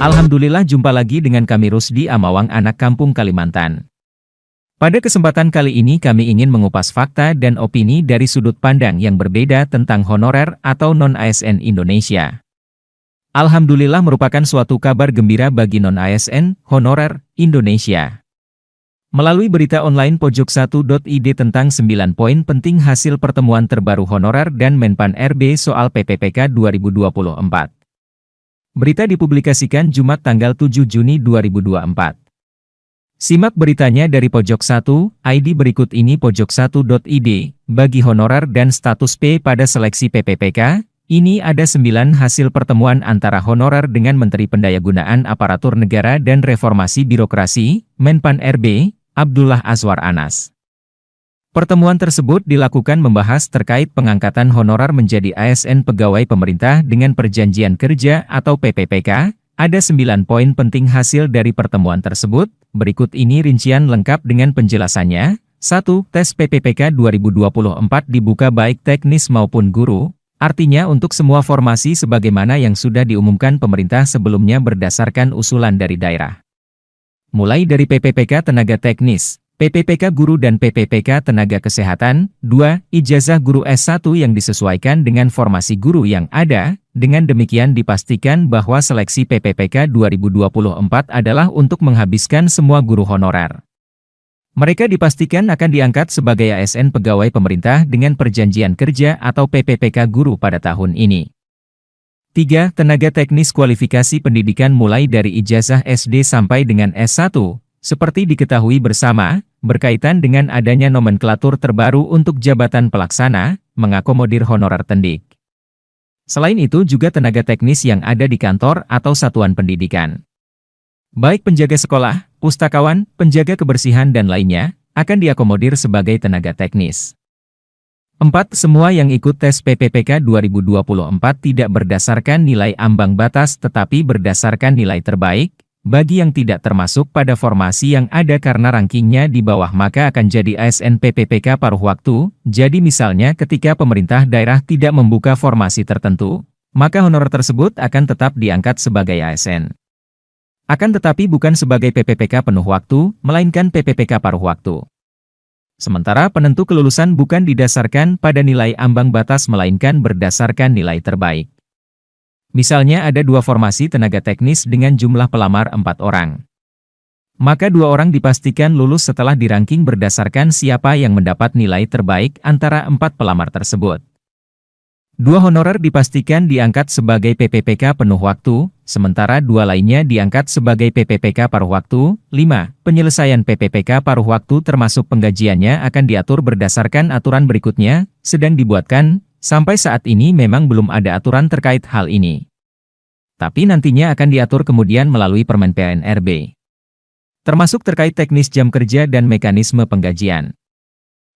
Alhamdulillah, jumpa lagi dengan kami Rusdi Amawang, anak kampung Kalimantan. Pada kesempatan kali ini kami ingin mengupas fakta dan opini dari sudut pandang yang berbeda tentang honorer atau non-ASN Indonesia. Alhamdulillah merupakan suatu kabar gembira bagi non-ASN honorer Indonesia. Melalui berita online pojok1.id tentang 9 poin penting hasil pertemuan terbaru honorer dan Menpan RB soal PPPK 2024. Berita dipublikasikan Jumat tanggal 7 Juni 2024. Simak beritanya dari Pojok1.id berikut ini. Pojok1.id, bagi honorer dan status P pada seleksi PPPK, ini ada 9 hasil pertemuan antara honorer dengan Menteri Pendayagunaan Aparatur Negara dan Reformasi Birokrasi, Menpan RB, Abdullah Azwar Anas. Pertemuan tersebut dilakukan membahas terkait pengangkatan honorer menjadi ASN pegawai pemerintah dengan perjanjian kerja atau PPPK. Ada 9 poin penting hasil dari pertemuan tersebut. Berikut ini rincian lengkap dengan penjelasannya. 1. Tes PPPK 2024 dibuka baik teknis maupun guru, artinya untuk semua formasi sebagaimana yang sudah diumumkan pemerintah sebelumnya berdasarkan usulan dari daerah. Mulai dari PPPK tenaga teknis, PPPK guru dan PPPK tenaga kesehatan. 2. Ijazah guru S1 yang disesuaikan dengan formasi guru yang ada. Dengan demikian dipastikan bahwa seleksi PPPK 2024 adalah untuk menghabiskan semua guru honorer. Mereka dipastikan akan diangkat sebagai ASN pegawai pemerintah dengan perjanjian kerja atau PPPK guru pada tahun ini. 3. Tenaga teknis kualifikasi pendidikan mulai dari ijazah SD sampai dengan S1. Seperti diketahui bersama, berkaitan dengan adanya nomenklatur terbaru untuk jabatan pelaksana, mengakomodir honorer tendik. Selain itu juga tenaga teknis yang ada di kantor atau satuan pendidikan. Baik penjaga sekolah, pustakawan, penjaga kebersihan dan lainnya, akan diakomodir sebagai tenaga teknis. 4. Semua yang ikut tes PPPK 2024 tidak berdasarkan nilai ambang batas tetapi berdasarkan nilai terbaik. Bagi yang tidak termasuk pada formasi yang ada karena rankingnya di bawah maka akan jadi ASN PPPK paruh waktu. Jadi misalnya ketika pemerintah daerah tidak membuka formasi tertentu, maka honorer tersebut akan tetap diangkat sebagai ASN. Akan tetapi bukan sebagai PPPK penuh waktu, melainkan PPPK paruh waktu. Sementara penentu kelulusan bukan didasarkan pada nilai ambang batas melainkan berdasarkan nilai terbaik. Misalnya ada 2 formasi tenaga teknis dengan jumlah pelamar 4 orang. Maka 2 orang dipastikan lulus setelah dirangking berdasarkan siapa yang mendapat nilai terbaik antara 4 pelamar tersebut. 2 honorer dipastikan diangkat sebagai PPPK penuh waktu, sementara 2 lainnya diangkat sebagai PPPK paruh waktu. 5. Penyelesaian PPPK paruh waktu termasuk penggajiannya akan diatur berdasarkan aturan berikutnya, sedang dibuatkan. Sampai saat ini memang belum ada aturan terkait hal ini. Tapi nantinya akan diatur kemudian melalui Permen PNRB. Termasuk terkait teknis jam kerja dan mekanisme penggajian.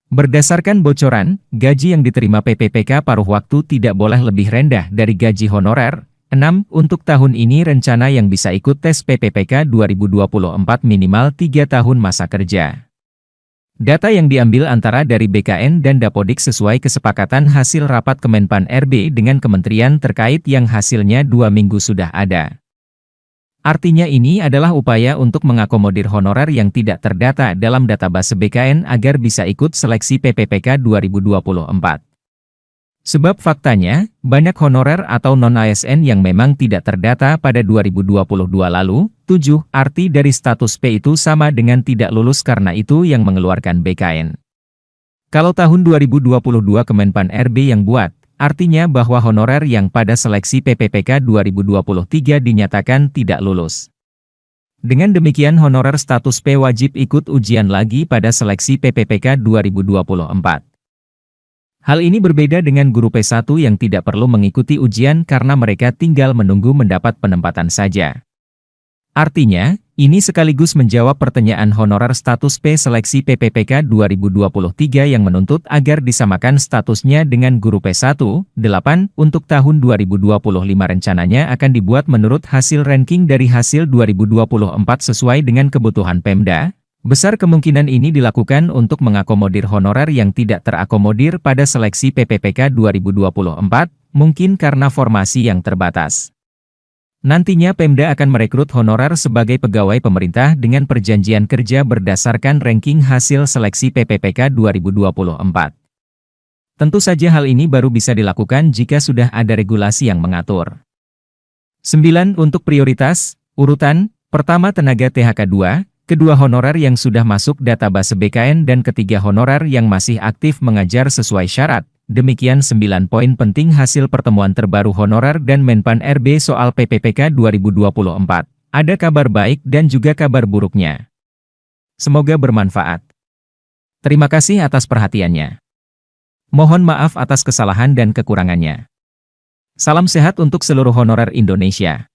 Berdasarkan bocoran, gaji yang diterima PPPK paruh waktu tidak boleh lebih rendah dari gaji honorer. 6. Untuk tahun ini rencana yang bisa ikut tes PPPK 2024 minimal 3 tahun masa kerja. Data yang diambil antara dari BKN dan Dapodik sesuai kesepakatan hasil rapat Kemenpan RB dengan kementerian terkait yang hasilnya 2 minggu sudah ada. Artinya ini adalah upaya untuk mengakomodir honorer yang tidak terdata dalam database BKN agar bisa ikut seleksi PPPK 2024. Sebab faktanya, banyak honorer atau non-ASN yang memang tidak terdata pada 2022 lalu. 7. Arti dari status P itu sama dengan tidak lulus karena itu yang mengeluarkan BKN. Kalau tahun 2022 Kemenpan RB yang buat, artinya bahwa honorer yang pada seleksi PPPK 2023 dinyatakan tidak lulus. Dengan demikian honorer status P wajib ikut ujian lagi pada seleksi PPPK 2024. Hal ini berbeda dengan guru P1 yang tidak perlu mengikuti ujian karena mereka tinggal menunggu mendapat penempatan saja. Artinya, ini sekaligus menjawab pertanyaan honorer status P seleksi PPPK 2023 yang menuntut agar disamakan statusnya dengan guru P1. 8. Untuk tahun 2025 rencananya akan dibuat menurut hasil ranking dari hasil 2024 sesuai dengan kebutuhan Pemda. Besar kemungkinan ini dilakukan untuk mengakomodir honorer yang tidak terakomodir pada seleksi PPPK 2024, mungkin karena formasi yang terbatas. Nantinya Pemda akan merekrut honorer sebagai pegawai pemerintah dengan perjanjian kerja berdasarkan ranking hasil seleksi PPPK 2024. Tentu saja hal ini baru bisa dilakukan jika sudah ada regulasi yang mengatur. 9. Untuk prioritas, urutan, pertama tenaga THK 2, kedua honorer yang sudah masuk database BKN dan ketiga honorer yang masih aktif mengajar sesuai syarat. Demikian 9 poin penting hasil pertemuan terbaru honorer dan Menpan RB soal PPPK 2024. Ada kabar baik dan juga kabar buruknya. Semoga bermanfaat. Terima kasih atas perhatiannya. Mohon maaf atas kesalahan dan kekurangannya. Salam sehat untuk seluruh honorer Indonesia.